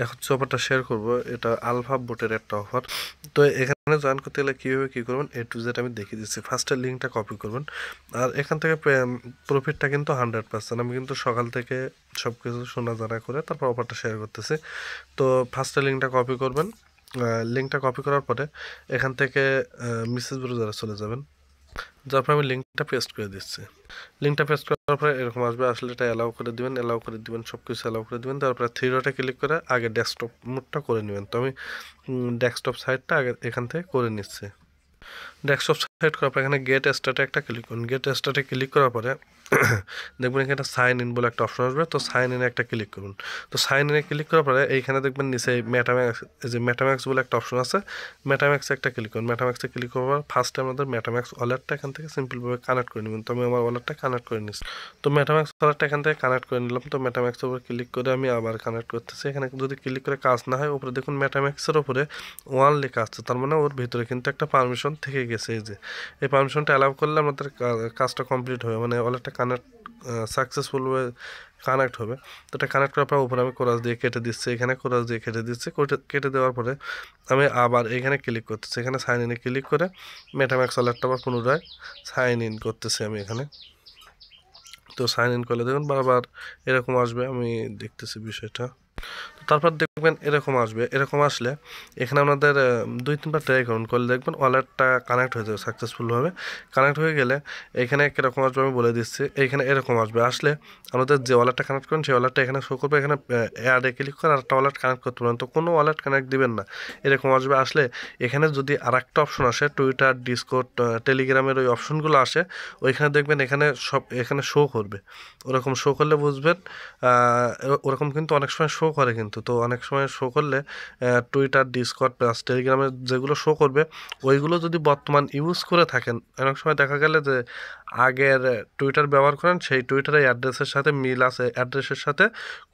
এখন যে অফারটা শেয়ার করব এটা আলফা বোটের একটা অফার। তো এখানে জয়েন করতে গেলে কীভাবে কী করবেন A to Z আমি দেখিয়ে দিচ্ছি। ফার্স্টে লিঙ্কটা কপি করবেন, আর এখান থেকে প্রফিটটা কিন্তু 100%। আমি কিন্তু সকাল থেকে সব কিছু শোনা জানা করে তারপর অফারটা শেয়ার করতেছি। তো ফার্স্টে লিঙ্কটা কপি করবেন, লিঙ্কটা কপি করার পরে এখান থেকে মেসেজ ব্রাউজারে চলে যাবেন। যার পরে আমি লিঙ্কটা পেস্ট করে দিচ্ছি। লিঙ্কটা পেস্ট করার পরে এরকম আসবে, আসলে এটা অ্যালাউ করে দিবেন সব কিছু অ্যালাউ করে দিবেন। তারপরে থ্রি ডটে ক্লিক করে আগে ডেস্কটপ মোডটা করে নেবেন। তো আমি ডেস্কটপ সাইটটা আগে এখান থেকে করে নিচ্ছি। ডেস্কটপ সাইট করার পর এখানে গেট স্টার্টে একটা ক্লিক করুন। গেট স্টার্টে ক্লিক করার পরে দেখবেন এখানে সাইন ইন বলে একটা অপশন আসবে, তো সাইন ইনে একটা ক্লিক করুন। তো সাইন ইনে ক্লিক করার পরে এইখানে দেখবেন নিচে মেটাম্যাক্স, এই যে মেটাম্যাক্স বলে একটা অপশন আছে, মেটাম্যাক্সে একটা ক্লিক করুন। মেটাম্যাক্সে ক্লিক করার পর ফার্স্টে আমাদের মেটাম্যাক্স ওয়ালেটটা এখান থেকে সিম্পলভাবে কানেক্ট করে নেবেন। তো আমি আমার ওয়ালেটটা কানেক্ট করে নিচ্ছি। তো মেটাম্যাক্স ওয়ালেটটা এখান থেকে কানেক্ট করে নিলাম। তো মেটাম্যাক্সের উপরে ক্লিক করে আমি আবার কানেক্ট করতেছি। এখানে যদি ক্লিক করে কাজ না হয়, উপরে দেখুন মেটাম্যাক্সের উপরে ওয়ান লেখা আসছে, তার মানে ওর ভিতরে কিন্তু একটা পারমিশন থেকে গেছে। এই যে এই পারমিশনটা অ্যালাউ করলে আমাদের কাজটা কমপ্লিট হবে, মানে ওয়ালেটটা কানেক্ট সাকসেসফুলভাবে কানেক্ট হবে। তো এটা কানেক্ট করার পর উপরে আমি কোরাস দিয়ে কেটে দিচ্ছি, এখানে কোরাস দিয়ে কেটে দিচ্ছি। কেটে দেওয়ার পরে আমি আবার এখানে ক্লিক করতেছি। এখানে সাইন ইনে ক্লিক করে মেটাম্যাক্স ওয়ালেটটা আবার পুনরায় সাইন ইন করতেছি আমি এখানে। তো সাইন ইন করলে দেখুন বারবার এরকম আসবে, আমি দেখতেছি বিষয়টা। তারপর দেখবেন এরকম আসবে। এরকম আসলে এখানে আপনাদের 2-3বার ট্রাই করুন, করলে দেখবেন ওয়ালেটটা কানেক্ট হয়ে যাবে সাকসেসফুলভাবে। কানেক্ট হয়ে গেলে এখানে কীরকম আসবে আমি বলে দিচ্ছি। এইখানে এরকম আসবে, আসলে আমাদের যে ওয়ালেটটা কানেক্ট করেন সেই ওয়ালেটটা এখানে শো করবে। এখানে অ্যাডে ক্লিক করে আরেকটা ওয়ালেট কানেক্ট করতে পারেন, তো কোনো ওয়ালেট কানেক্ট দিবেন না, এরকম আসবে। আসলে এখানে যদি আরেকটা অপশন আসে, টুইটার, ডিসকর্ড, টেলিগ্রামের ওই অপশনগুলো আসে, ওইখানে দেখবেন এখানে সব এখানে শো করবে। ওরকম শো করলে বুঝবেন, ওরকম কিন্তু অনেক সময় শো করে কিন্তু। তো অনেক সময় শো করলে টুইটার, ডিসকর্ড প্লাস টেলিগ্রামে যেগুলো শো করবে ওইগুলো যদি বর্তমান ইউজ করে থাকেন, অনেক সময় দেখা গেলে যে আগের টুইটার ব্যবহার করেন, সেই টুইটারের অ্যাড্রেসের সাথে মিল আছে, অ্যাড্রেসের সাথে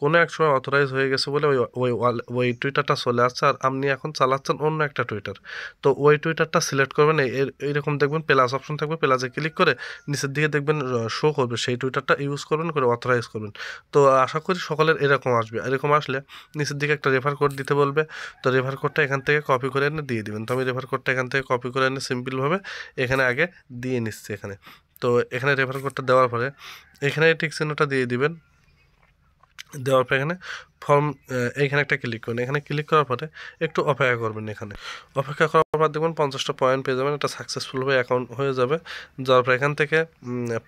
কোনো এক সময় অথরাইজ হয়ে গেছে বলে ওই ওই ওই টুইটারটা চলে আসছে, আর আপনি এখন চালাচ্ছেন অন্য একটা টুইটার। তো ওই টুইটারটা সিলেক্ট করবেন, এইরকম দেখবেন প্লাস অপশন থাকবে, প্লাসে ক্লিক করে নিচের দিকে দেখবেন শো করবে, সেই টুইটারটা ইউজ করবেন, করে অথরাইজ করবেন। তো আশা করি সকলের এরকম আসবে। এরকম আসলে নিচের দিকে একটা রেফার কোড দিতে বলবে, তো রেফার কোডটা এখান থেকে কপি করে এনে দিয়ে দিবেন। তো আমি রেফার কোডটা এখান থেকে কপি করে এনে সিম্পলভাবে এখানে আগে দিয়ে নিচ্ছি এখানে। তো এখানে রেফার কোডটা দেওয়ার পরে এখানে টিক চিহ্নটা দিয়ে দিবেন। দেওয়ার পর এখানে ফর্ম, এইখানে একটা ক্লিক করুন। এখানে ক্লিক করার পরে একটু অপেক্ষা করবেন। এখানে অপেক্ষা করার পর দেখবেন 50টা পয়েন্ট পেয়ে যাবেন, এটা সাকসেসফুলভাবে অ্যাকাউন্ট হয়ে যাবে। যাওয়ার পর এখান থেকে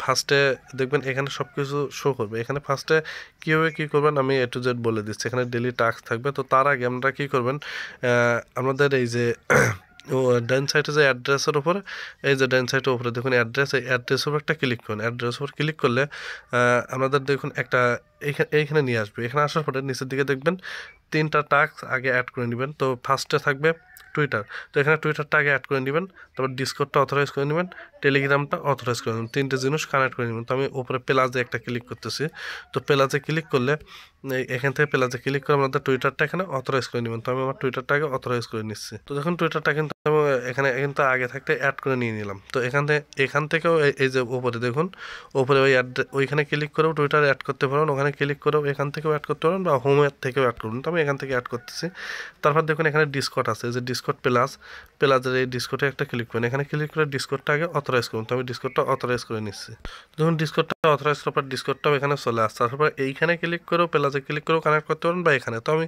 ফার্স্টে দেখবেন এখানে সব কিছু শো করবে। এখানে ফার্স্টে কীভাবে কী করবেন আমি A to Z বলে দিচ্ছি। এখানে ডেলি টাস্ক থাকবে। তো তার আগে আপনারা কী করবেন, আমাদের এই যে ও ডান সাইডে যে অ্যাড্রেসের উপরে, এই যে ডান সাইডের উপরে দেখুন অ্যাড্রেস, এই অ্যাড্রেসের উপর একটা ক্লিক করুন। অ্যাড্রেসের উপর ক্লিক করলে আমাদের দেখুন একটা এইখানে নিয়ে আসবে। এখানে আসার পরে নিচের দিকে দেখবেন 3টা টাস্ক আগে অ্যাড করে নেবেন। তো ফার্স্টে থাকবে টুইটার, তো এখানে টুইটারটা আগে অ্যাড করে নেবেন। তারপর ডিসকর্ডটা অথরাইজ করে নেবেন, টেলিগ্রামটা অথরাইজ করে নেবেন, 3টে জিনিস কানেক্ট করে নেবেন। তো আমি উপরে প্লাসে একটা ক্লিক করতেছি। তো প্লাসে ক্লিক করলে এখান থেকে প্লাসে ক্লিক করে আমাদের টুইটারটা এখানে অথরাইজ করে নেবেন। তো আমি আমার টুইটারটা আগে অথরাইজ করে নিচ্ছি। তো দেখুন টুইটারটা কিন্তু আমি এখানে কিন্তু আগে থাকতে অ্যাড করে নিয়ে নিলাম। তো এখান থেকেও এই যে উপরে দেখুন, উপরে ওই ওইখানে ক্লিক করেও টুইটার অ্যাড করতে পারেন, ওখানে ক্লিক করেও এখান থেকেও অ্যাড করতে পারেন, বা হোমের থেকেও অ্যাড করুন। তো আমি এখান থেকে অ্যাড করতেছি। তারপর দেখুন এখানে ডিসকর্ড আছে, যে ডিসকর্ড প্লাসের এই ডিসকর্ডে একটা ক্লিক করুন। এখানে ক্লিক করে ডিসকর্ডটা আগে অথরাইজ করুন। তো আমি ডিসকর্ডটা অথরাইজ করে নিচ্ছি। দেখুন ডিসকর্ডটা অথরাইজ করার পর ডিসকর্ডটাও এখানে চলে আসছে। তারপর এইখানে ক্লিক করেও প্লাসে ক্লিক করেও কানেক্ট করতে পারেন, বা এখানে। তো আমি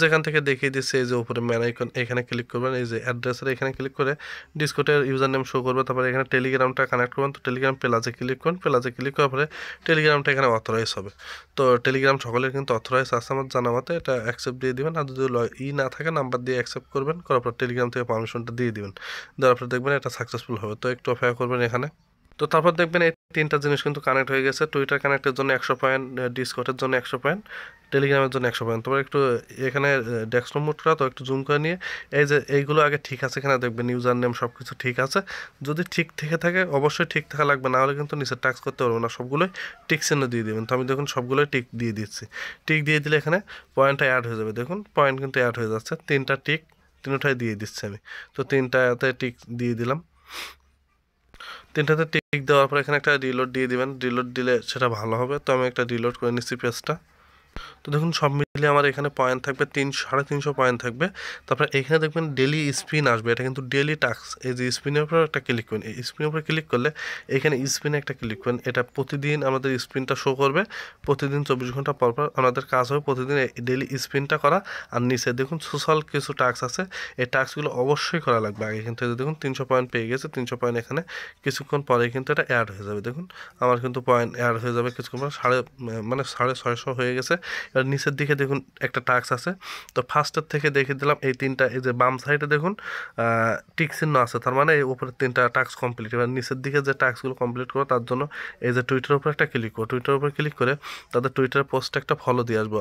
যেখান থেকে দেখিয়ে দিচ্ছি, এই যে উপরে ম্যান আইকন, এখানে ক্লিক করবেন, এই যে অ্যাড্রেসের এখানে ক্লিক করে ডিসকর্ডের ইউজার নেম শো করবে। তারপরে এখানে টেলিগ্রামটা কানেক্ট করবেন। তো টেলিগ্রাম প্লাসে ক্লিক করুন, প্লাসে ক্লিক করার পরে টেলিগ্রামটা এখানে অথরাইজ হবে। তো টেলিগ্রাম সকলের কিন্তু অথরাইজ আছে আমার জানা মতে, এটা অ্যাকসেপ্ট দিয়ে দিবেন। আর যদি না থাকে নাম্বার দিয়ে অ্যাকসেপ্ট করবেন, করার পর টেলিগ্রাম থেকে পারমিশনটা দিয়ে দিবেন। দেওয়ার পর দেখবেন এটা সাকসেসফুল হবে। তো একটু অপেক্ষা করবেন এখানে। তো তারপর দেখবেন এই 3টা জিনিস কিন্তু কানেক্ট হয়ে গেছে। টুইটার কানেক্টের জন্য 100 পয়েন্ট, ডিসকর্ডের জন্য 100 পয়েন্ট, টেলিগ্রামের জন্য 100 পয়েন্ট। তোমার একটু এখানে ডেস্কটপ মোডটা তো একটু জুম করে নিয়ে এই যে এইগুলো আগে ঠিক আছে এখানে দেখবেন, ইউজার নেম সব কিছু ঠিক আছে। যদি ঠিক থেকে থাকে অবশ্যই ঠিক থাকা লাগবে, না হলে কিন্তু নিচে টাস্ক করতে পারবো না। সবগুলোই টিক চিহ্ন দিয়ে দেবেন। তো আমি দেখুন সবগুলোই টিক দিয়ে দিচ্ছি। টিক দিয়ে দিলে এখানে পয়েন্টটা অ্যাড হয়ে যাবে। দেখুন পয়েন্ট কিন্তু অ্যাড হয়ে যাচ্ছে। 3টা টিক, 3টাই দিয়ে দিচ্ছি আমি। তো 3টাতে টিক দিয়ে দিলাম। 3টাতে টিক দেওয়ার পর এখানে একটা রিলোড দিয়ে দিবেন। রিলোড দিলে সেটা ভালো হবে। তো আমি একটা রিলোড করে নিচ্ছি পেজটা। তো দেখুন সব আমার এখানে পয়েন্ট থাকবে 300-350 পয়েন্ট থাকবে। তারপরে এখানে দেখবেন ডেলি স্পিন আসবে, এটা কিন্তু ডেলি টাস্ক। এই যে স্পিনের উপর একটা ক্লিক করেন, এই স্পিনের উপর ক্লিক করলে এখানে স্পিনে একটা ক্লিক করেন, এটা প্রতিদিন আমাদের স্পিনটা শো করবে। প্রতিদিন 24 ঘন্টা পর পর আমাদের কাজ হবে প্রতিদিন ডেলি স্পিনটা করা। আর নিচে দেখুন সোশ্যাল কিছু টাস্ক আছে, এই টাস্কগুলো অবশ্যই করা লাগবে আগে। কিন্তু দেখুন 300 পয়েন্ট পেয়ে গেছে, 300 পয়েন্ট এখানে কিছুক্ষণ পরে কিন্তু এটা অ্যাড হয়ে যাবে। দেখুন আমার কিন্তু পয়েন্ট অ্যাড হয়ে যাবে কিছুক্ষণ পর, 650 হয়ে গেছে। এবার নিচের দিকে দেখুন একটা টাস্ক আছে, তো ফার্স্টের থেকে দেখিয়ে দিলাম এই তিনটা। এই যে বাম সাইডে দেখুন টিক চিহ্ন আছে, তার মানে এই উপরে 3টা টাস্ক কমপ্লিট। এবার নিচের দিকে যে টাস্কগুলো কমপ্লিট করবো তার জন্য এই যে টুইটারের উপর একটা ক্লিক করবো, টুইটারের উপর ক্লিক করে তাদের টুইটারের পোস্টে একটা ফলো দিয়ে আসবো।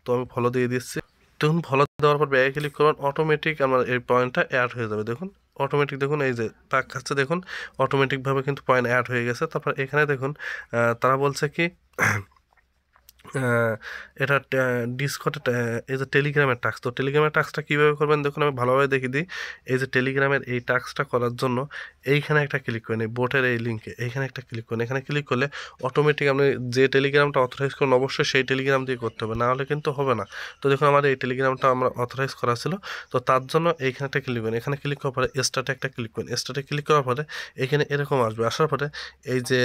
তো আমি ফলো দিয়ে দিচ্ছি। দেখুন ফলো দেওয়ার পর ব্যাগে ক্লিক করবেন, অটোমেটিক আমার এই পয়েন্টটা অ্যাড হয়ে যাবে। দেখুন অটোমেটিক দেখুন এই যে টাক খাচ্ছে, দেখুন অটোমেটিকভাবে কিন্তু পয়েন্ট অ্যাড হয়ে গেছে। তারপর এখানে দেখুন তারা বলছে কি এটা ডিসকর্ডে এই যে টেলিগ্রামের টাস্ক। তো টেলিগ্রামের টাস্কটা কীভাবে করবেন দেখুন, আমি ভালোভাবে দেখিয়ে দিই। এই যে টেলিগ্রামের এই টাস্কটা করার জন্য এইখানে একটা ক্লিক করেন, এই বোটের এই লিঙ্কে এইখানে একটা ক্লিক করেন। এখানে ক্লিক করলে অটোমেটিক আপনি যে টেলিগ্রামটা অথরাইজ করুন অবশ্যই সেই টেলিগ্রাম দিয়ে করতে হবে, না হলে কিন্তু হবে না। তো দেখুন আমার এই টেলিগ্রামটা আমরা অথরাইজ করা ছিল, তো তার জন্য এইখানে একটা ক্লিক করেন। এখানে ক্লিক করার পরে স্টার্টে একটা ক্লিক করেন। স্টার্টে ক্লিক করার পরে এখানে এরকম আসবে, আসার পরে এই যে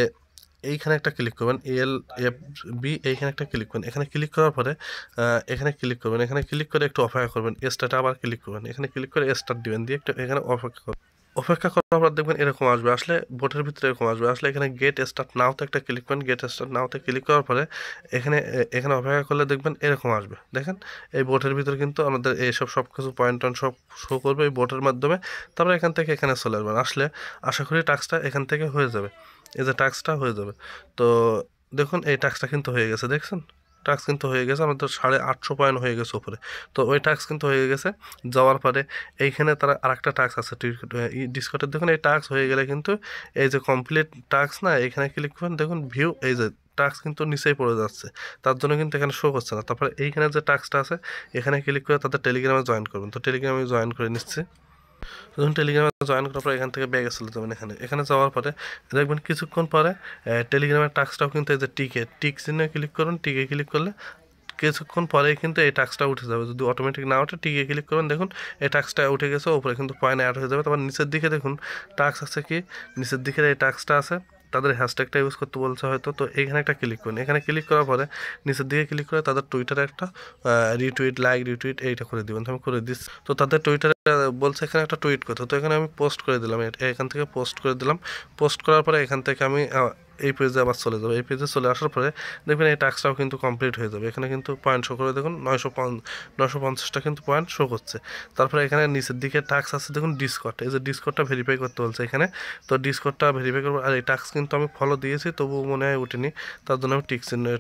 এইখানে একটা ক্লিক করবেন, LFB এইখানে একটা ক্লিক করবেন। এখানে ক্লিক করার পরে এখানে ক্লিক করবেন। এখানে ক্লিক করে একটু অপেক্ষা করবেন, স্টার্টে আবার ক্লিক করবেন। এখানে ক্লিক করে স্টার্ট দিবেন, দিয়ে একটু এখানে অপেক্ষা করবেন। অপেক্ষা করার পর দেখবেন এরকম আসবে, আসলে বোটের ভিতরে এরকম আসবে। আসলে এখানে গেট স্টার্ট নাওতে একটা ক্লিক করেন। গেট স্টার্ট নাওতে ক্লিক করার পরে এখানে অপেক্ষা করলে দেখবেন এরকম আসবে। দেখেন এই বোটের ভিতরে কিন্তু আমাদের এইসব সব কিছু পয়েন্ট সব শো করবে এই বোটের মাধ্যমে। তারপরে এখান থেকে এখানে চলে আসবেন, আসলে আশা করি টাস্কটা এখান থেকে হয়ে যাবে। এই যে টাস্কটা হয়ে যাবে, তো দেখুন এই টাস্কটা কিন্তু হয়ে গেছে, দেখছেন টাস্ক কিন্তু হয়ে গেছে আমাদের 850 পয়েন্ট হয়ে গেছে উপরে। তো ওই টাস্ক কিন্তু হয়ে গেছে। যাওয়ার পরে এইখানে তারা আরেকটা টাস্ক আছে ডিসকর্ডের, দেখুন এই টাস্ক হয়ে গেলে কিন্তু এই যে কমপ্লিট টাস্ক না, এখানে ক্লিক করুন, দেখুন ভিউ এই যে টাস্ক কিন্তু নিচেই পড়ে যাচ্ছে, তার জন্য কিন্তু এখানে শো করছে না। তারপরে এইখানে যে টাস্কটা আছে এখানে ক্লিক করে তাদের টেলিগ্রামে জয়েন করবেন। তো টেলিগ্রামে জয়েন করে নিচ্ছি। যখন টেলিগ্রামে জয়েন করার পর এখান থেকে ব্যাগে চলে যাবেন। এখানে যাওয়ার পরে দেখবেন কিছুক্ষণ পরে টেলিগ্রামের টাস্কটাও কিন্তু এই যে টিক চিহ্নে ক্লিক করুন। টিকে ক্লিক করলে কিছুক্ষণ পরেই কিন্তু এই টাস্কটা উঠে যাবে। যদি অটোমেটিক না ওঠে টিকে ক্লিক করবেন, দেখুন এই টাস্কটা উঠে গেছে, উপরে কিন্তু পয়েন্ট অ্যাড হয়ে যাবে। তারপর নিচের দিকে দেখুন টাস্ক আছে কি, নিচের দিকে এই টাস্কটা আছে, তাদের হ্যাশট্যাগটা ইউজ করতে বলছে হয়তো। তো এইখানে একটা ক্লিক করুন। এখানে ক্লিক করার পরে নিচের দিকে ক্লিক করে তাদের টুইটারে একটা রিটুইট রিটুইট এইটা করে দিবেন। তো আমি করে দিচ্ছি। তো তাদের টুইটারে বলছে এখানে একটা টুইট করতে, তো এখানে আমি পোস্ট করে দিলাম, এখান থেকে পোস্ট করে দিলাম। পোস্ট করার পরে এখান থেকে আমি এই পেজে আবার চলে যাবে। এই পেজে চলে আসার পরে দেখবেন এই টাস্কটাও কিন্তু কমপ্লিট হয়ে যাবে। এখানে কিন্তু পয়েন্ট শো করে দেখুন 950টা কিন্তু পয়েন্ট শো করছে। তারপরে এখানে নিচের দিকে টাস্ক আছে দেখুন ডিসকর্ড, এই যে ডিসকর্ডটা ভেরিফাই করতে বলছে এখানে। তো ডিসকর্ডটা ভেরিফাই করবো। আর এই টাস্ক কিন্তু আমি ফলো দিয়েছি, তবুও মনে হয় উঠেনি, তার জন্য আমি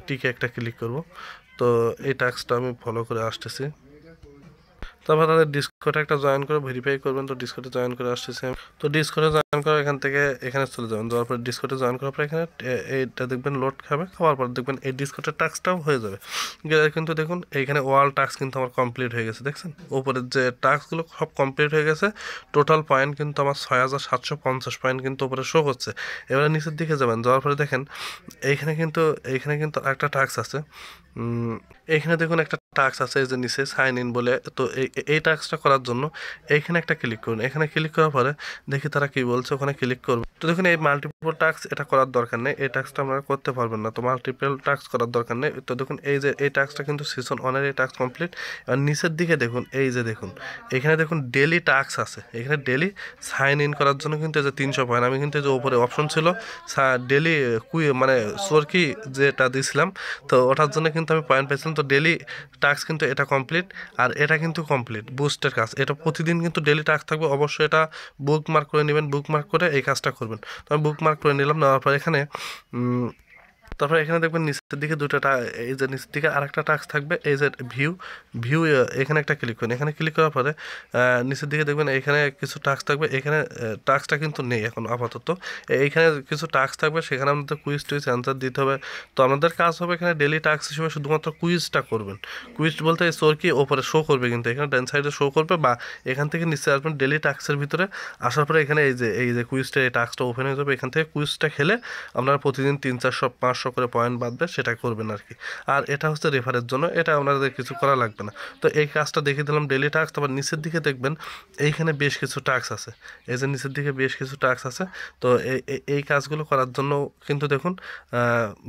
টিকে একটা ক্লিক করব। তো এই টাস্কটা আমি ফলো করে আসতেছি। তারপর তাদের ডিসকর্ডে একটা জয়েন করে ভেরিফাই করবেন। তো ডিসকর্ডে জয়েন করে আসতেছে। তো ডিসকর্ডে জয়েন করে এখান থেকে এখানে চলে যাবেন। যাওয়ার পর ডিসকর্ডে জয়েন করার পর এখানে এইটা দেখবেন লোড খাবে, খাওয়ার পর দেখবেন এই ডিসকর্ডের টাস্কটাও হয়ে যাবে। গেলে কিন্তু দেখুন এইখানে ওয়াল টাস্ক কিন্তু আমার কমপ্লিট হয়ে গেছে, দেখছেন উপরের যে টাস্কগুলো সব কমপ্লিট হয়ে গেছে। টোটাল পয়েন্ট কিন্তু আমার 6750 পয়েন্ট কিন্তু উপরে শো হচ্ছে। এবারে নিচের দিকে যাবেন, যাওয়ার পরে দেখেন এইখানে কিন্তু একটা টাস্ক আছে। এইখানে দেখুন একটা টাস্ক আছে এই যে নিচে সাইন ইন বলে। তো এই টাস্কটা করার জন্য এইখানে একটা ক্লিক করুন। এখানে ক্লিক করার পরে দেখি তারা কি বলছে, ওখানে ক্লিক করবে। তো দেখুন এই মাল্টিপল টাস্ক এটা করার দরকার নেই, এই টাস্কটা আপনারা করতে পারবেন না। তো মাল্টিপল টাস্ক করার দরকার নেই। তো দেখুন এই যে এই টাস্কটা কিন্তু সিজন 1-এর এই টাস্ক কমপ্লিট। আর নিচের দিকে দেখুন এই যে দেখুন এখানে দেখুন ডেলি টাস্ক আছে। এখানে ডেলি সাইন ইন করার জন্য কিন্তু এই যে 300 পয়েন্ট, আমি কিন্তু এই যে উপরে অপশন ছিল ডেলি মানে সোরকি যেটা দিয়েছিলাম, তো ওটার জন্য কিন্তু আমি পয়েন্ট পেয়েছিলাম। তো ডেলি টাস্ক কিন্তু এটা কমপ্লিট, আর এটা কিন্তু কমপ্লিট বুস্টের কাজ। এটা প্রতিদিন কিন্তু ডেলি টাস্ক থাকবে, অবশ্যই এটা বুক মার্ক করে নেবেন। বুক মার্ক করে এই কাজটা করবেন। তো আমি বুক মার্ক করে নিলাম। নেওয়ার পর তারপরে এখানে দেখবেন নিচের দিকে এই যে নিচের দিকে আরেকটা টাস্ক থাকবে, এই যে ভিউ এখানে একটা ক্লিক করুন। এখানে ক্লিক করার পরে নিচের দিকে দেখবেন এখানে কিছু টাস্ক থাকবে। এখানে টাস্কটা কিন্তু নেই এখন আপাতত। এইখানে কিছু টাস্ক থাকবে, সেখানে আমাদের কুইজ টুইজ অ্যান্সার দিতে হবে। তো আমাদের কাজ হবে এখানে ডেলি টাস্ক হিসেবে শুধুমাত্র কুইজটা করবেন। কুইজ বলতে এই চোরকি ওপরে শো করবে, কিন্তু এখানে ডান সাইডে শো করবে, বা এখান থেকে নিচে আসবেন ডেলি টাস্কের ভিতরে। আসার পরে এখানে এই যে কুইজটা এই টাস্কটা ওপেন হয়ে যাবে। এখান থেকে কুইজটা খেলে আপনারা প্রতিদিন 300, 400, 500 করে পয়েন্ট বাঁধবে, সেটা করবেন আর কি। আর এটা হচ্ছে রেফারের জন্য, এটা আপনাদের কিছু করা লাগবে না। তো এই কাজটা দেখিয়ে দিলাম ডেলি টাস্ক। তারপর নিচের দিকে দেখবেন এইখানে বেশ কিছু টাস্ক আছে, এই যে নিচের দিকে বেশ কিছু টাস্ক আছে। তো এই কাজগুলো করার জন্য কিন্তু দেখুন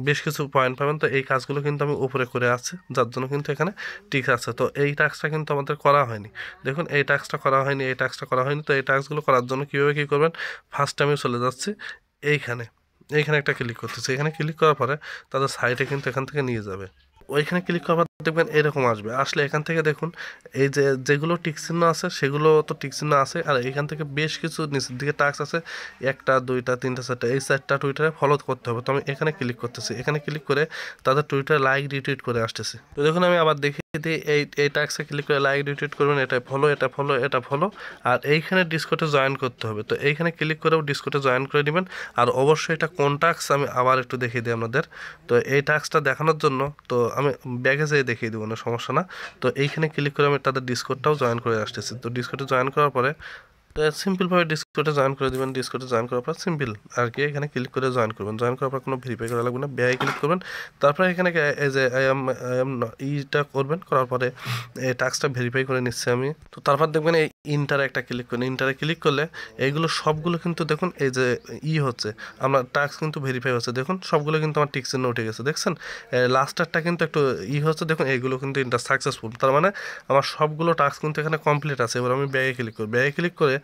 বেশ কিছু পয়েন্ট পাবেন। তো এই কাজগুলো কিন্তু আমি উপরে করে আছে, যার জন্য কিন্তু এখানে টিক আছে। তো এই টাস্কটা কিন্তু আমাদের করা হয়নি, দেখুন এই টাস্কটা করা হয়নি, এই টাস্কটা করা হয়নি। তো এই টাস্কগুলো করার জন্য কীভাবে কী করবেন, ফার্স্ট আমি চলে যাচ্ছি এইখানে, এইখানে একটা ক্লিক করতেছি। এখানে ক্লিক করার পরে তাদের সাইটে কিন্তু এখান থেকে নিয়ে যাবে। ওইখানে ক্লিক করার দেখবেন এরকম আসবে। আসলে এখান থেকে দেখুন এই যে যেগুলো টিক চিহ্ন আছে সেগুলো তো টিক চিহ্ন আছে, আর এখান থেকে বেশ কিছু নিচের দিকে টাস্ক আছে, 1টা 2টা 3টা 4টা, এই 4টা টুইটারে ফলো করতে হবে। তো আমি এখানে ক্লিক করতেছি, এখানে ক্লিক করে তাদের টুইটার লাইক রিটুইট করে আসতেছে। তো দেখুন আমি আবার দেখিয়ে দিই, এই টাস্কে ক্লিক করে লাইক রিটুইট করবেন, এটা ফলো, এটা ফলো, এটা ফলো, আর এইখানে ডিসকর্ডে জয়েন করতে হবে। তো এইখানে ক্লিক করেও ডিসকর্ডে জয়েন করে নেবেন। আর অবশ্যই এটা কোন টাস্ক আমি আবার একটু দেখিয়ে দিই আপনাদের। তো এই টাস্কটা দেখানোর জন্য তো আমি ব্যাগে যেয়ে দেখিয়ে দেবো, না সমস্যা না। তো এইখানে ক্লিক করে আমি তাদের ডিসকর্ডটাও জয়েন করে আসতেছি। তো ডিসকর্ডে জয়েন করার পরে সিম্পলভাবে ডিসকর্ডে জয়েন করে দেবেন। ডিসকর্ডে জয়েন করার পর সিম্পল আর কি এখানে ক্লিক করে জয়েন করবেন। জয়েন করার পর কোনো ভেরিফাই করা লাগবে না, ব্যয় ক্লিক করবেন। তারপরে এখানে এই যে আই এম ইটা করবেন, করার পরে এই টাস্কটা ভেরিফাই করে নিচ্ছি আমি। তো তারপর দেখবেন এই ইন্টারে একটা ক্লিক করেন। ইন্টারে ক্লিক করলে এইগুলো সবগুলো কিন্তু দেখুন এই যে হচ্ছে আমার টাস্ক কিন্তু ভেরিফাই হচ্ছে, দেখুন সবগুলো কিন্তু আমার টিক চিহ্ন উঠে গেছে, দেখছেন লাস্টারটা কিন্তু একটু হচ্ছে, দেখুন এইগুলো কিন্তু ইন্টার সাকসেসফুল। তার মানে আমার সবগুলো টাস্ক কিন্তু এখানে কমপ্লিট আছে। এবার আমি ব্যাগে ক্লিক করি, ব্যাগে ক্লিক করে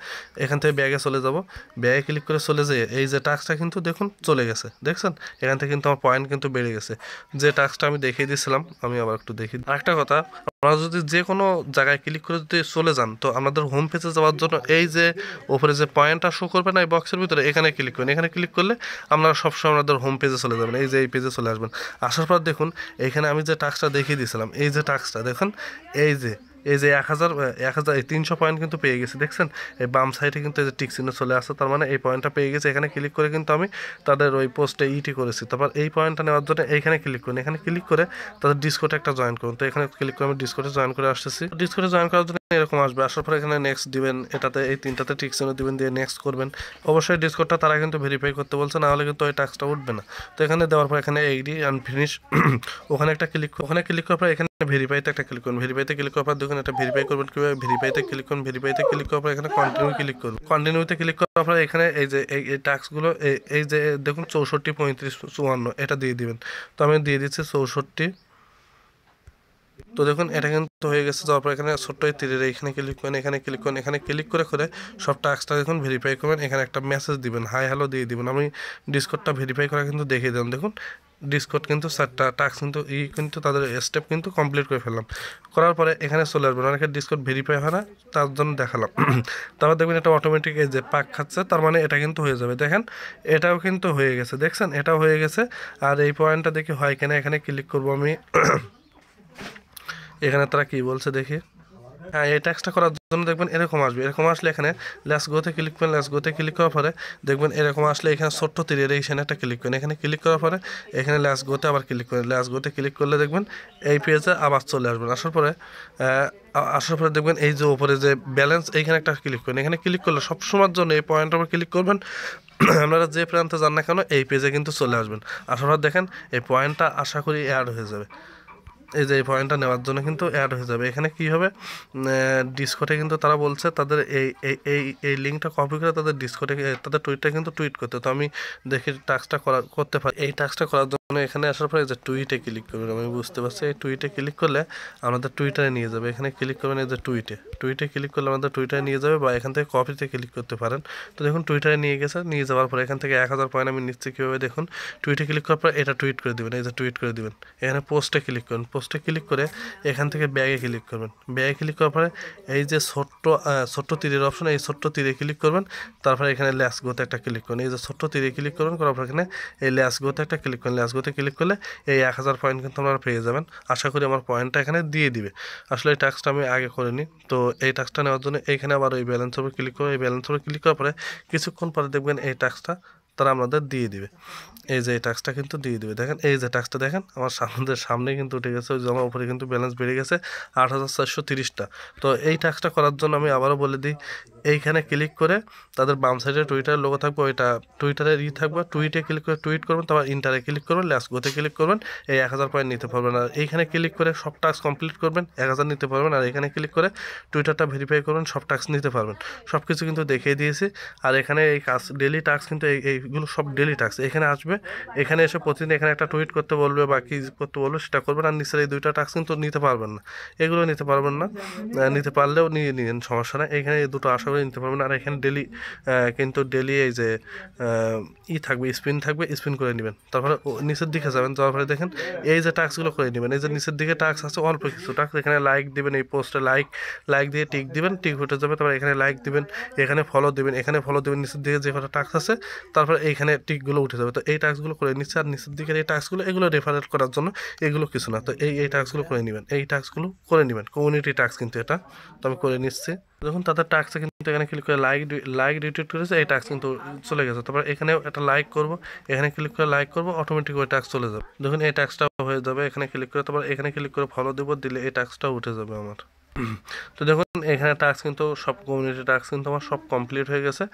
এখান থেকে ব্যাগে চলে যাব। ব্যাগে ক্লিক করে চলে যেয়ে এই যে টাস্কটা কিন্তু দেখুন চলে গেছে, দেখছেন এখান থেকে কিন্তু আমার পয়েন্ট কিন্তু বেড়ে গেছে, যে টাস্কটা আমি দেখিয়ে দিয়েছিলাম। আমি আবার একটু দেখি। আরেকটা কথা, আপনারা যদি যে কোনো জায়গায় ক্লিক করে যদি চলে যান, তো আপনাদের হোম পেজে যাওয়ার জন্য এই যে ওপরে যে পয়েন্টটা শো করবে না এই বক্সের ভিতরে, এখানে ক্লিক করেন। এখানে ক্লিক করলে আপনারা সবসময় আপনাদের হোম পেজে চলে যাবেন, এই যে এই পেজে চলে আসবেন। আসার পর দেখুন এখানে আমি যে টাস্কটা দেখিয়ে দিয়েছিলাম, এই যে টাস্কটা দেখুন, এই যে 300 পয়েন্ট কিন্তু পেয়ে গেছি, দেখছেন এই বাম সাইডে কিন্তু এই যে টিক চিহ্ন চলে আসছে, তার মানে এই পয়েন্টটা পেয়ে গেছে। এখানে ক্লিক করে কিন্তু আমি তাদের ওই পোস্টে করেছি। তারপর এই পয়েন্টটা নেওয়ার জন্য এইখানে ক্লিক করুন, এখানে ক্লিক করে তাদের ডিসকর্ডে একটা জয়েন করুন। তো এখানে ক্লিক করে আমি ডিসকর্ডে জয়েন করে আসতেছি। ডিসকর্ডে জয়েন করার জন্য এরকম আসবে, আসার পর এখানে নেক্সট দিবেন, এটাতে এই 3টাতে টিক চিহ্ন দিবেন, দিয়ে নেক্সট করবেন। অবশ্যই ডিসকর্ডটা তারা কিন্তু ভেরিফাই করতে বলছে, না হলে কিন্তু ওই টাস্কটা উঠবে না। তো এখানে দেওয়ার পর এখানে এগ্রি অ্যান্ড ফিনিশ, ওখানে একটা ক্লিক, ওখানে ক্লিক করার পর এখানে ভেরিফাইতে একটা ক্লিক করুন। ভেরিফাইতে ক্লিক করার পর দেখুন এটা ভেরিফাই করবেন কীভাবে, ভেরিফাইতে ক্লিক করুন। ভেরিফাইতে ক্লিক করার পর এখানে কন্টিনিউ ক্লিক করুন। কন্টিনিউতে ক্লিক করার পর এখানে এই যে এই টাস্কগুলো এই যে দেখুন 64, 35, 54 এটা দিয়ে দিবেন। তো আমি দিয়ে দিচ্ছি 64। তো দেখুন এটা কিন্তু হয়ে গেছে। তারপর এখানে ছোট্ট তীরের এখানে ক্লিক করেন, এখানে ক্লিক করেন, এখানে ক্লিক করে সব টাস্কটা দেখুন ভেরিফাই করবেন। এখানে একটা মেসেজ দিবেন, হাই হ্যালো দিয়ে দিবেন। আমি ডিসকর্ডটা ভেরিফাই করা কিন্তু দেখিয়ে দিলাম, দেখুন ডিসকর্ড কিন্তু 4টা টাস্ক কিন্তু তাদের স্টেপ কিন্তু কমপ্লিট করে ফেললাম। করার পরে এখানে চলে আসবেন, অনেকের ডিসকর্ড ভেরিফাই হয় না, তার জন্য দেখালাম। তারপর দেখবেন এটা অটোমেটিক এই যে পাক খাচ্ছে, তার মানে এটা কিন্তু হয়ে যাবে। দেখেন এটাও কিন্তু হয়ে গেছে, দেখছেন এটাও হয়ে গেছে। আর এই পয়েন্টটা দেখি হয় কিনা, এখানে ক্লিক করবো আমি। এখানে তারা কি বলছে দেখি। হ্যাঁ, এই ট্যাক্সটা করার জন্য দেখবেন এরকম আসবে। এরকম আসলে এখানে লেটস গোতে ক্লিক করেন। লেটস গোতে ক্লিক করার পরে দেখবেন এরকম আসলে এখানে ছোট্ট তীরের এইখানে একটা ক্লিক করেন। এখানে ক্লিক করার পরে এখানে লেটস গোতে আবার ক্লিক করেন। লেটস গোতে ক্লিক করলে দেখবেন এই পেজে আবার চলে আসবেন। আসার পরে দেখবেন এই যে উপরে যে ব্যালেন্স, এইখানে একটা ক্লিক করেন। এখানে ক্লিক করলে সবসময়ের জন্য এই পয়েন্টের উপর ক্লিক করবেন। আপনারা যে প্রান্তে যান না কেন এই পেজে কিন্তু চলে আসবেন। আসার পর দেখেন এই পয়েন্টটা আশা করি অ্যাড হয়ে যাবে। এই যে এই পয়েন্টটা নেওয়ার জন্য কিন্তু অ্যাড হয়ে যাবে। এখানে কী হবে, ডিসকর্ডে কিন্তু তারা বলছে তাদের এই লিঙ্কটা কপি করে তাদের ডিসকর্ডে তাদের টুইটটা কিন্তু টুইট করতে। তো আমি দেখি টাস্কটা করতে পারি। এই টাস্কটা করার জন্য এখানে আসার পরে যে টুইটে ক্লিক করবেন, আমি বুঝতে পারছি এই টুইটে ক্লিক করলে আমাদের টুইটারে নিয়ে যাবে। এখানে ক্লিক করবেন এই যে টুইটে ক্লিক করলে আমাদের টুইটারে নিয়ে যাবে, বা এখান থেকে কপিতে ক্লিক করতে পারেন। তো দেখুন টুইটারে নিয়ে গেছে, নিয়ে যাওয়ার পরে এখান থেকে 1000 পয়েন্ট আমি নিচ্ছি কীভাবে দেখুন। টুইটে ক্লিক করার পর এটা টুইট করে দেবেন, এই যে টুইট করে দেবেন। এখানে পোস্টে ক্লিক করুন, পোস্টে ক্লিক করে এখান থেকে ব্যাগে ক্লিক করবেন। ব্যাগে ক্লিক করার পরে এই যে ছোট্ট তীরের অপশন, এই ছোট্ট তীরে ক্লিক করবেন। তারপরে এখানে লেটস গোতে একটা ক্লিক করুন। এই যে ছোট্ট তীরে ক্লিক করুন, করার পর এখানে এই লেটস গোতে একটা ক্লিক করুন। লেটস গোতে ক্লিক করলে এই 1000 পয়েন্ট কিন্তু আপনারা পেয়ে যাবেন। আশা করি আমার পয়েন্টটা এখানে দিয়ে দিবে। আসলে এই টাস্কটা আমি আগে করিনি, তো এই টাস্কটা নেওয়ার জন্য এইখানে আবার ওই ব্যালেন্সের উপর ক্লিক করে, এই ব্যালেন্সের উপর ক্লিক করার পরে কিছুক্ষণ পরে দেখবেন এই টাস্কটা তারা আমাদের দিয়ে দিবে। এই যে এই টাস্কটা কিন্তু দিয়ে দিবে। দেখেন এই যে টাস্কটা দেখেন আমার সামনে কিন্তু উঠে গেছে, ওই যে আমার উপরে কিন্তু ব্যালেন্স বেড়ে গেছে 8,430টা। তো এই টাস্কটা করার জন্য আমি আবারও বলে দিই, এইখানে ক্লিক করে তাদের বাম সাইডে টুইটারের লোগো থাকবে, ওইটা টুইটারের থাকবে, টুইটে ক্লিক করে টুইট করবেন, তারপর ইন্টারে ক্লিক করবেন, লেটস গোতে ক্লিক করবেন, এই 1000 পয়েন্ট নিতে পারবেন। আর এইখানে ক্লিক করে সব টাস্ক কমপ্লিট করবেন, 1000 নিতে পারবেন। আর এখানে ক্লিক করে টুইটারটা ভেরিফাই করবেন, সব টাস্ক নিতে পারবেন। সব কিছু কিন্তু দেখিয়ে দিয়েছি। আর এখানে এই কাজ ডেলি টাস্ক কিন্তু এইগুলো সব ডেলি টাস্ক এখানে আসবে। এখানে এসে প্রতিদিন এখানে একটা টুইট করতে বলবে বা কি করতে বলবে সেটা করবেন। আর নিচের এই দুইটা টাস্ক কিন্তু নিতে পারবেন না, এগুলো নিতে পারবেন না। নিতে পারলেও নিয়ে নিন, সমস্যা নেই। এখানে এই দুটো আশা করে নিতে পারবেন। আর এখানে ডেলি কিন্তু ডেলি এই যে থাকবে, স্পিন থাকবে, স্পিন করে নেবেন। তারপরে নিচের দিকে যাবেন, যাওয়ার পরে দেখেন এই যে টাস্কগুলো করে নেবেন। এই যে নিচের দিকে টাস্ক আছে অল্প কিছু টাস্ক, এখানে লাইক দিবেন, এই পোস্টে লাইক দিয়ে টিক দিবেন, টিক উঠে যাবে। তারপর এখানে লাইক দিবেন, এখানে ফলো দিবেন, এখানে ফলো দিবেন, নিচের দিকে যে কটা টাস্ক আছে তারপর এইখানে টিকগুলো উঠে যাবে। তো এই টাস্কগুলো করে নিচ্ছে। আর নিচের দিকের এই টাস্কগুলো এগুলো রেফারেল করার জন্য, এগুলো কিছু না। তো এই টাস্কগুলো করে নেবেন, এই টাস্কগুলো করে নেবেন, কমিউনিটি টাস্ক কিন্তু এটা। তো আমি করে নিচ্ছি। দেখুন তাদের টাস্কে কিন্তু এখানে ক্লিক করে লাইক রিটুইট করেছে, এই টাস্ক কিন্তু চলে গেছে। তারপর এখানে একটা লাইক করব, এখানে ক্লিক করে লাইক করব, অটোমেটিক ওই টাস্ক চলে যাবে। দেখুন এই টাস্কটা হয়ে যাবে। এখানে ক্লিক করে তারপর এখানে ক্লিক করে ফলো দেবো, দিলে এই টাস্কটা উঠে যাবে আমার। তো দেখুন এখানে টাস্ক কিন্তু সব কমিউনিটি টাস্ক কিন্তু আমার সব কমপ্লিট হয়ে গেছে।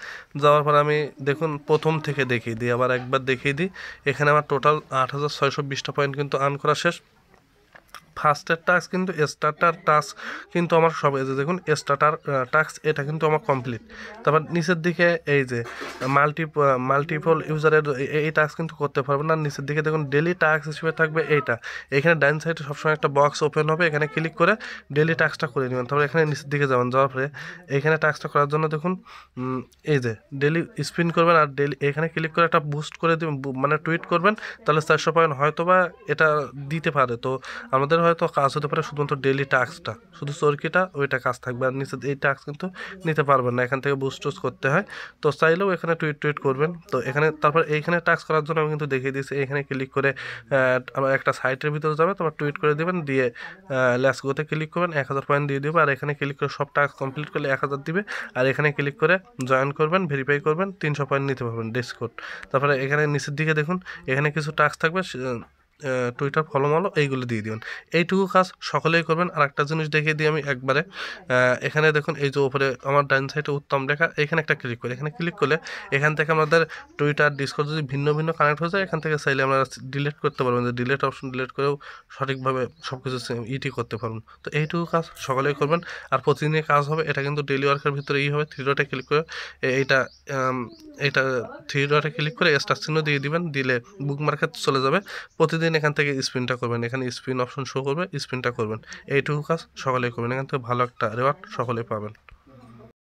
যাওয়ার পর আমি দেখুন প্রথম থেকে দেখিয়ে দিই, আবার একবার দেখিয়ে দিই। এখানে আমার টোটাল 8,620টা পয়েন্ট কিন্তু আর্ন করা শেষ। ফার্স্টের টাস্ক কিন্তু স্টার্টার টাস্ক কিন্তু আমার সব, এই যে দেখুন স্টার্টার টাস্ক এটা কিন্তু আমার কমপ্লিট। তারপর নিচের দিকে এই যে মাল্টিপল ইউজারের এই টাস্ক কিন্তু করতে পারবেন না। নিচের দিকে দেখুন ডেলি টাস্ক হিসেবে থাকবে এইটা। এখানে ডান সাইডে সবসময় একটা বক্স ওপেন হবে, এখানে ক্লিক করে ডেলি টাস্কটা করে নেবেন। তারপর এখানে নিচের দিকে যাবেন, যাওয়ার পরে এইখানে টাস্কটা করার জন্য দেখুন এই যে ডেলি স্পিন করবেন। আর ডেলি এখানে ক্লিক করে একটা বুস্ট করে দেবেন, মানে টুইট করবেন, তাহলে 400 পয়েন্ট হয়তো বা এটা দিতে পারে। তো আমাদের হয়তো কাজ হতে পারে শুধুমাত্র ডেলি টাস্কটা, শুধু চরকিটা ওইটা কাজ থাকবে। আর নিচে এই টাস্ক কিন্তু নিতে পারবেন না, এখান থেকে বুস্ট টুস করতে হয়। তো চাইলেও এখানে টুইট করবেন। তো এখানে তারপর এইখানে টাস্ক করার জন্য আমি কিন্তু দেখিয়ে দিয়েছি। এখানে ক্লিক করে আমার একটা সাইটের ভিতরে যাবে, তারপর টুইট করে দেবেন, দিয়ে লেটস গোতে ক্লিক করবেন, 1000 পয়েন্ট দিয়ে দেবে। আর এখানে ক্লিক করে সব টাস্ক কমপ্লিট করলে 1000 দিবে। আর এখানে ক্লিক করে জয়েন করবেন, ভেরিফাই করবেন, 300 পয়েন্ট নিতে পারবেন ডিসকোড। তারপরে এখানে নিচের দিকে দেখুন এখানে কিছু টাস্ক থাকবে, টুইটার ফলো মলো এইগুলো দিয়ে দিবেন। এইটুকু কাজ সকলেই করবেন। আর একটা জিনিস দেখিয়ে দিই আমি একবারে, এখানে দেখুন এই যে উপরে আমার ডান সাইডে উত্তম লেখা, এখানে একটা ক্লিক করে, এখানে ক্লিক করলে এখান থেকে আমাদের টুইটার ডিসকর্ড যদি ভিন্ন ভিন্ন কানেক্ট হয়ে যায়, এখান থেকে চাইলে আমরা ডিলিট করতে পারবেন, যে ডিলিট অপশন ডিলিট করেও সঠিকভাবে সব কিছু করতে পারবেন। তো এইটুকু কাজ সকলেই করবেন। আর প্রতিদিনের কাজ হবে, এটা কিন্তু ডেলি ওয়ার্কের ভিতরে হবে। থ্রি ডটে ক্লিক করে এইটা এইটা থ্রি ডটে ক্লিক করে স্টার চিহ্ন দিয়ে দিবেন, দিলে বুক মার্কেট চলে যাবে। প্রতিদিন এখান থেকে স্পিনটা করবেন, এখানে স্পিন অপশন শো করবে, স্পিনটা করবেন। এইটুকু কাজ সকলেই করবেন, এখান থেকে ভালো একটা রেওয়ার্ড সকলেই পাবেন।